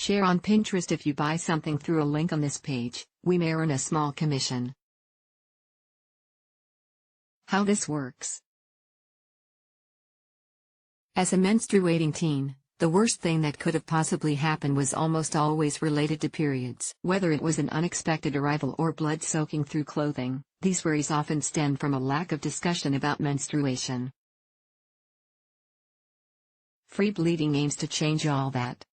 Share on Pinterest. If you buy something through a link on this page, we may earn a small commission. How this works. As a menstruating teen, the worst thing that could have possibly happened was almost always related to periods. Whether it was an unexpected arrival or blood soaking through clothing, these worries often stem from a lack of discussion about menstruation. Free bleeding aims to change all that.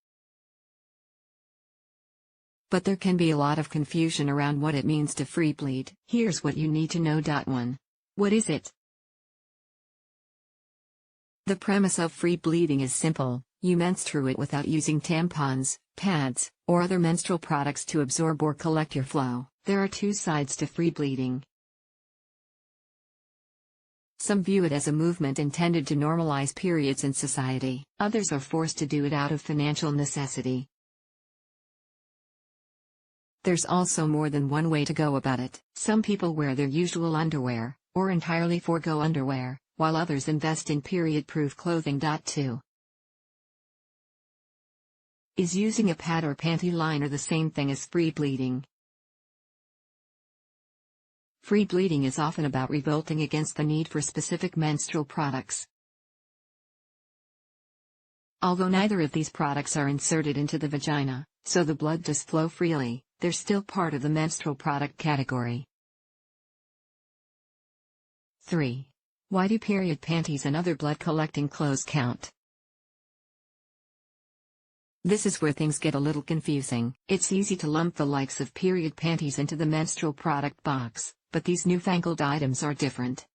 But there can be a lot of confusion around what it means to free bleed. Here's what you need to know. 1. What is it? The premise of free bleeding is simple. You menstruate without using tampons, pads, or other menstrual products to absorb or collect your flow. There are two sides to free bleeding. Some view it as a movement intended to normalize periods in society. Others are forced to do it out of financial necessity. There's also more than one way to go about it. Some people wear their usual underwear, or entirely forego underwear, while others invest in period-proof clothing. 2. Is using a pad or panty liner the same thing as free bleeding? Free bleeding is often about revolting against the need for specific menstrual products. Although neither of these products are inserted into the vagina, so the blood does flow freely, they're still part of the menstrual product category. 3. Why do period panties and other blood-collecting clothes count? This is where things get a little confusing. It's easy to lump the likes of period panties into the menstrual product box, but these newfangled items are different.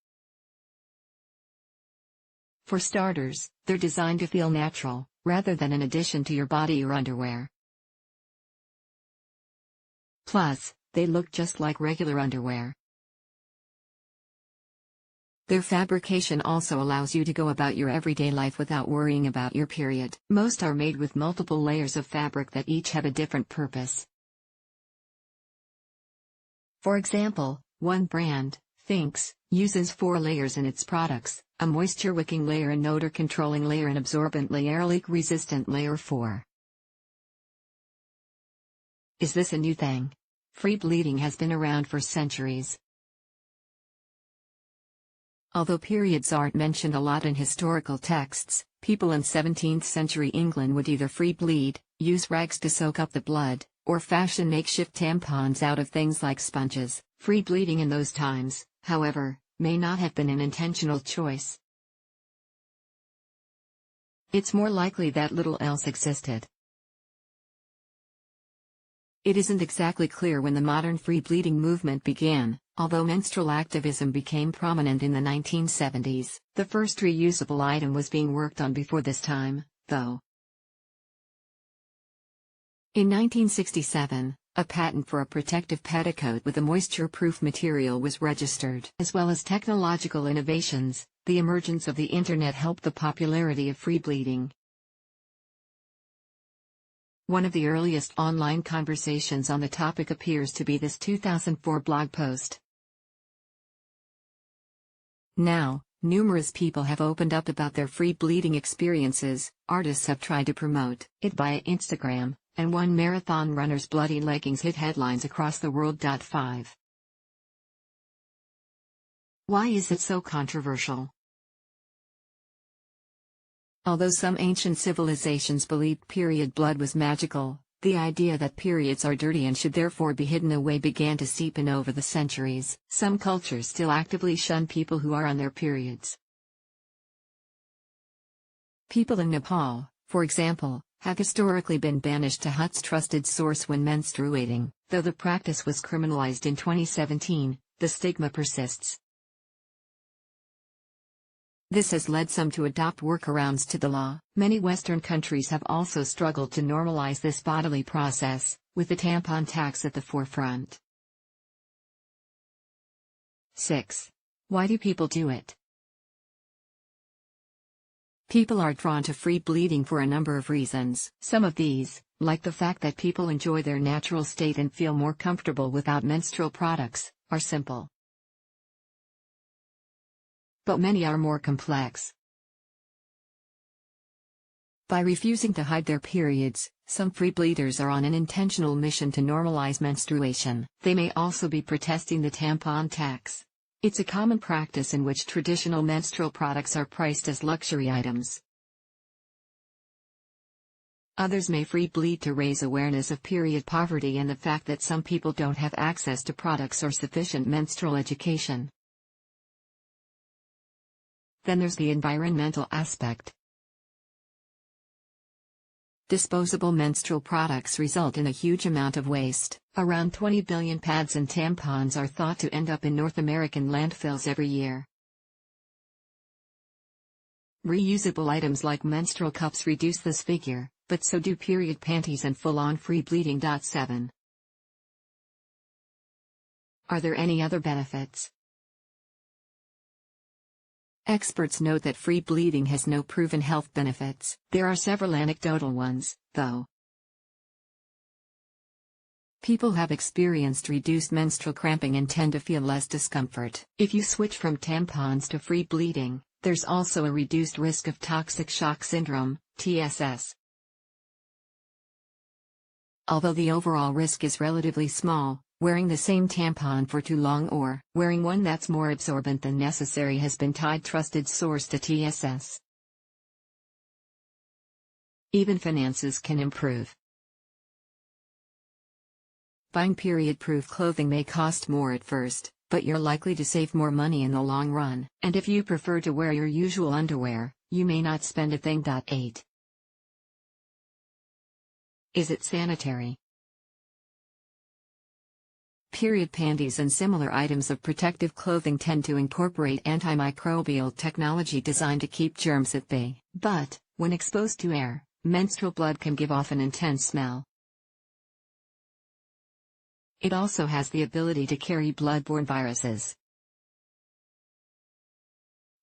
For starters, they're designed to feel natural, rather than an addition to your body or underwear. Plus, they look just like regular underwear. Their fabrication also allows you to go about your everyday life without worrying about your period. Most are made with multiple layers of fabric that each have a different purpose. For example, one brand, Thinx, uses 4 layers in its products: a moisture-wicking layer, an odor-controlling layer, an absorbent layer, leak-resistant layer. 4. Is this a new thing? Free bleeding has been around for centuries. Although periods aren't mentioned a lot in historical texts, people in 17th century England would either free bleed, use rags to soak up the blood, or fashion makeshift tampons out of things like sponges. Free bleeding in those times, however, may not have been an intentional choice. It's more likely that little else existed. It isn't exactly clear when the modern free bleeding movement began, although menstrual activism became prominent in the 1970s. The first reusable item was being worked on before this time, though. In 1967, a patent for a protective petticoat with a moisture-proof material was registered. As well as technological innovations, the emergence of the Internet helped the popularity of free bleeding. One of the earliest online conversations on the topic appears to be this 2004 blog post. Now, numerous people have opened up about their free bleeding experiences. Artists have tried to promote it via Instagram, and one marathon runner's bloody leggings hit headlines across the world. 5. Why is it so controversial? Although some ancient civilizations believed period blood was magical, the idea that periods are dirty and should therefore be hidden away began to seep in over the centuries. Some cultures still actively shun people who are on their periods. People in Nepal, for example, have historically been banished to huts, trusted source, when menstruating. Though the practice was criminalized in 2017, the stigma persists. This has led some to adopt workarounds to the law. Many Western countries have also struggled to normalize this bodily process, with the tampon tax at the forefront. 6. Why do people do it? People are drawn to free bleeding for a number of reasons. Some of these, like the fact that people enjoy their natural state and feel more comfortable without menstrual products, are simple. But many are more complex. By refusing to hide their periods, Some free bleeders are on an intentional mission to normalize menstruation. They may also be protesting the tampon tax. It's a common practice in which traditional menstrual products are priced as luxury items. Others may free bleed to raise awareness of period poverty and the fact that some people don't have access to products or sufficient menstrual education. Then there's the environmental aspect. Disposable menstrual products result in a huge amount of waste. Around 20 billion pads and tampons are thought to end up in North American landfills every year. Reusable items like menstrual cups reduce this figure, but so do period panties and full-on free bleeding. 7. Are there any other benefits? Experts note that free bleeding has no proven health benefits. There are several anecdotal ones, though. People have experienced reduced menstrual cramping and tend to feel less discomfort. If you switch from tampons to free bleeding, there's also a reduced risk of toxic shock syndrome, TSS. Although the overall risk is relatively small, wearing the same tampon for too long or wearing one that's more absorbent than necessary has been tied trusted source to TSS. Even finances can improve. Buying period-proof clothing may cost more at first, but you're likely to save more money in the long run. And if you prefer to wear your usual underwear, you may not spend a thing. 8. Is it sanitary? Period panties and similar items of protective clothing tend to incorporate antimicrobial technology designed to keep germs at bay. But, when exposed to air, menstrual blood can give off an intense smell. It also has the ability to carry blood-borne viruses.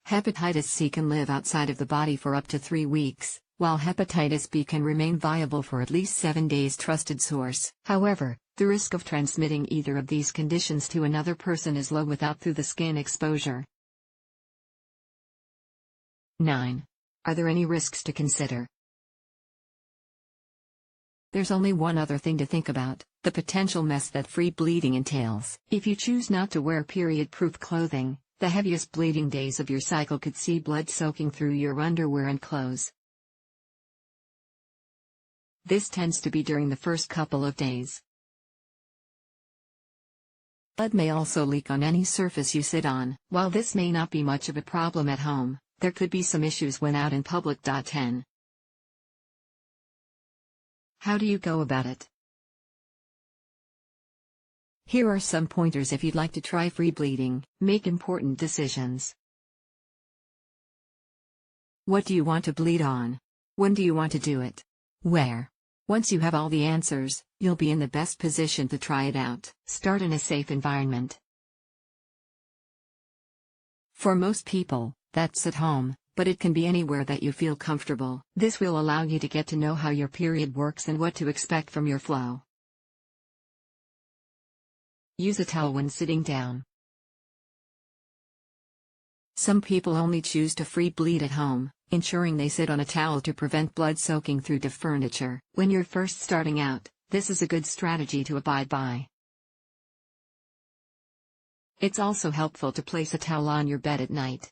Hepatitis C can live outside of the body for up to 3 weeks, while hepatitis B can remain viable for at least 7 days. Trusted source. However, the risk of transmitting either of these conditions to another person is low without through-the-skin exposure. 9. Are there any risks to consider? There's only one other thing to think about: the potential mess that free bleeding entails. If you choose not to wear period-proof clothing, the heaviest bleeding days of your cycle could see blood soaking through your underwear and clothes. This tends to be during the first couple of days. Blood may also leak on any surface you sit on. While this may not be much of a problem at home, there could be some issues when out in public. 10. How do you go about it? Here are some pointers if you'd like to try free bleeding. Make important decisions. What do you want to bleed on? When do you want to do it? Where? Once you have all the answers, you'll be in the best position to try it out. Start in a safe environment. For most people, that's at home, but it can be anywhere that you feel comfortable. This will allow you to get to know how your period works and what to expect from your flow. Use a towel when sitting down. Some people only choose to free bleed at home, ensuring they sit on a towel to prevent blood soaking through the furniture. When you're first starting out, this is a good strategy to abide by. It's also helpful to place a towel on your bed at night.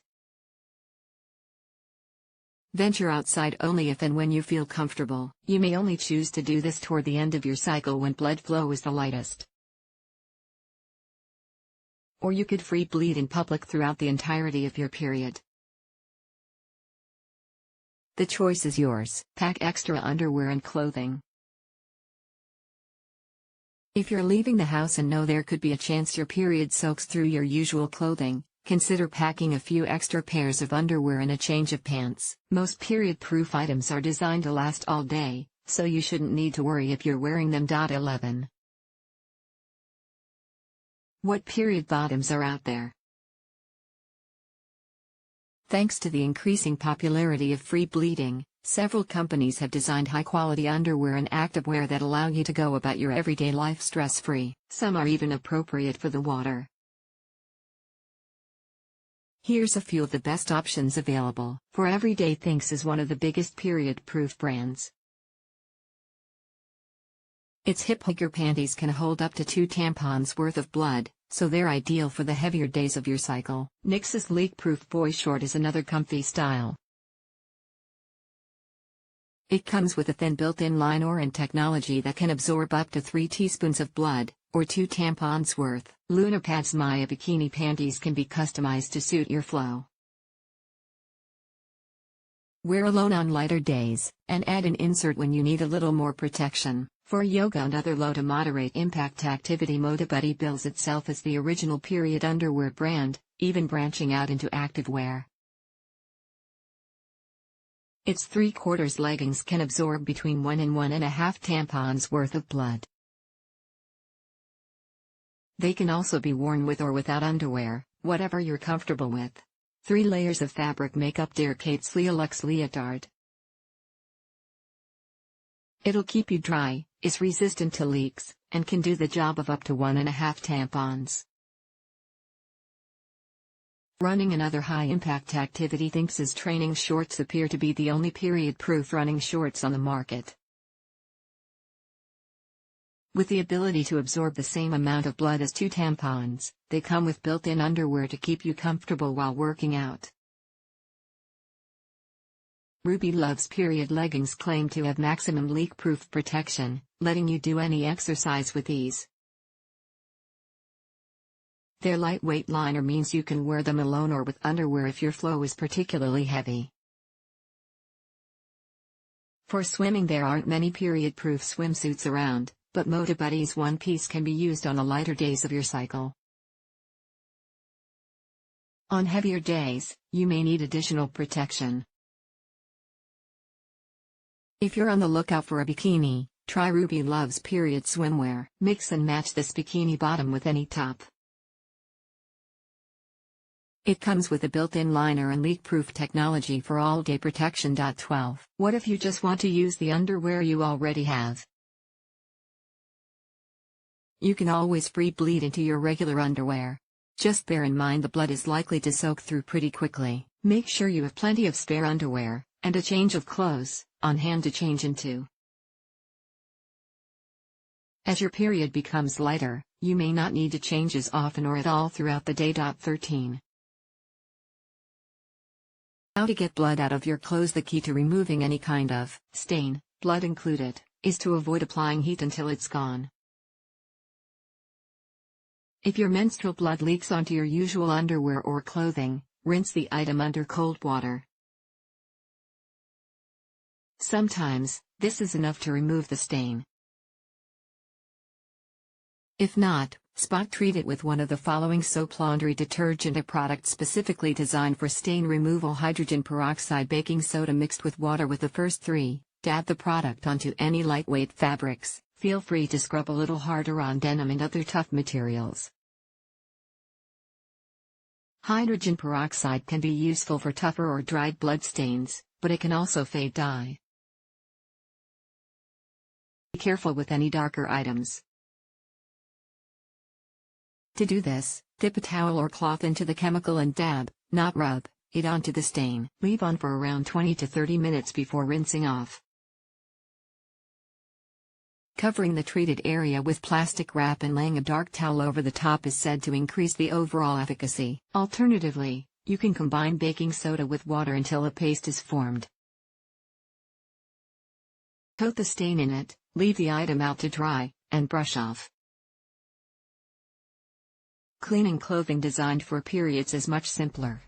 Venture outside only if and when you feel comfortable. You may only choose to do this toward the end of your cycle when blood flow is the lightest. Or you could free bleed in public throughout the entirety of your period. The choice is yours. Pack extra underwear and clothing. If you're leaving the house and know there could be a chance your period soaks through your usual clothing, consider packing a few extra pairs of underwear and a change of pants. Most period-proof items are designed to last all day, so you shouldn't need to worry if you're wearing them. 11. What period bottoms are out there? Thanks to the increasing popularity of free bleeding, several companies have designed high-quality underwear and activewear that allow you to go about your everyday life stress-free. Some are even appropriate for the water. Here's a few of the best options available. For Everyday Things is one of the biggest period-proof brands. Its hip-hugger panties can hold up to 2 tampons worth of blood, so they're ideal for the heavier days of your cycle. NYX's leak-proof boy short is another comfy style. It comes with a thin built-in liner and technology that can absorb up to 3 teaspoons of blood, or 2 tampons worth. Lunapad's Maya bikini panties can be customized to suit your flow. Wear alone on lighter days, and add an insert when you need a little more protection. For yoga and other low to moderate impact activity, ModaBuddy bills itself as the original period underwear brand, even branching out into activewear. Its 3/4 leggings can absorb between 1 and 1.5 tampons worth of blood. They can also be worn with or without underwear, whatever you're comfortable with. 3 layers of fabric make up their Kate's Leolux leotard. It'll keep you dry, is resistant to leaks, and can do the job of up to 1.5 tampons. Running and other high-impact activity thinks training shorts appear to be the only period-proof running shorts on the market. With the ability to absorb the same amount of blood as 2 tampons, they come with built-in underwear to keep you comfortable while working out. Ruby Love's period leggings claim to have maximum leak-proof protection, letting you do any exercise with ease. Their lightweight liner means you can wear them alone or with underwear if your flow is particularly heavy. For swimming, there aren't many period-proof swimsuits around, but ModaBuddy's one piece can be used on the lighter days of your cycle. On heavier days, you may need additional protection. If you're on the lookout for a bikini, try Ruby Love's period swimwear. Mix and match this bikini bottom with any top. It comes with a built-in liner and leak-proof technology for all-day protection. 12. What if you just want to use the underwear you already have? You can always free bleed into your regular underwear. Just bear in mind the blood is likely to soak through pretty quickly. Make sure you have plenty of spare underwear, and a change of clothes, on hand to change into. As your period becomes lighter, you may not need to change as often or at all throughout the day. 13. How to get blood out of your clothes. The key to removing any kind of stain, blood included, is to avoid applying heat until it's gone. If your menstrual blood leaks onto your usual underwear or clothing, rinse the item under cold water. Sometimes, this is enough to remove the stain. If not, spot treat it with one of the following: soap, laundry detergent, a product specifically designed for stain removal, hydrogen peroxide, baking soda mixed with water. With the first 3, dab the product onto any lightweight fabrics. Feel free to scrub a little harder on denim and other tough materials. Hydrogen peroxide can be useful for tougher or dried blood stains, but it can also fade dye. Be careful with any darker items. To do this, dip a towel or cloth into the chemical and dab, not rub, it onto the stain. Leave on for around 20 to 30 minutes before rinsing off. Covering the treated area with plastic wrap and laying a dark towel over the top is said to increase the overall efficacy. Alternatively, you can combine baking soda with water until a paste is formed. Coat the stain in it, leave the item out to dry, and brush off. Cleaning clothing designed for periods is much simpler.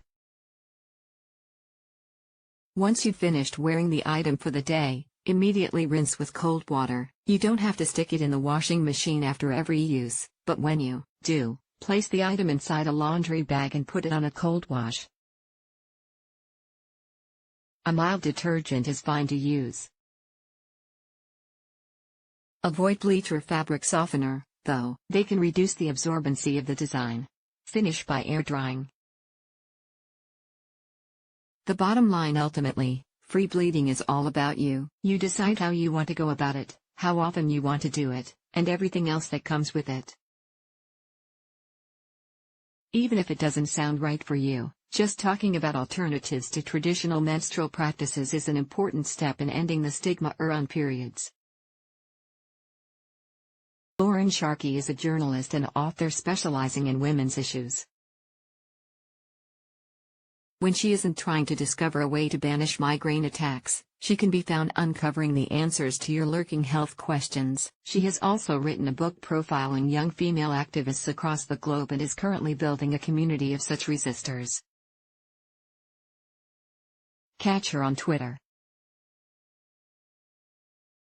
Once you've finished wearing the item for the day, immediately rinse with cold water. You don't have to stick it in the washing machine after every use, but when you do, place the item inside a laundry bag and put it on a cold wash. A mild detergent is fine to use. Avoid bleach or fabric softener, though. They can reduce the absorbency of the design. Finish by air drying. The bottom line: ultimately, free bleeding is all about you. You decide how you want to go about it, how often you want to do it, and everything else that comes with it. Even if it doesn't sound right for you, just talking about alternatives to traditional menstrual practices is an important step in ending the stigma around periods. Lauren Sharkey is a journalist and author specializing in women's issues. When she isn't trying to discover a way to banish migraine attacks, she can be found uncovering the answers to your lurking health questions. She has also written a book profiling young female activists across the globe and is currently building a community of such resistors. Catch her on Twitter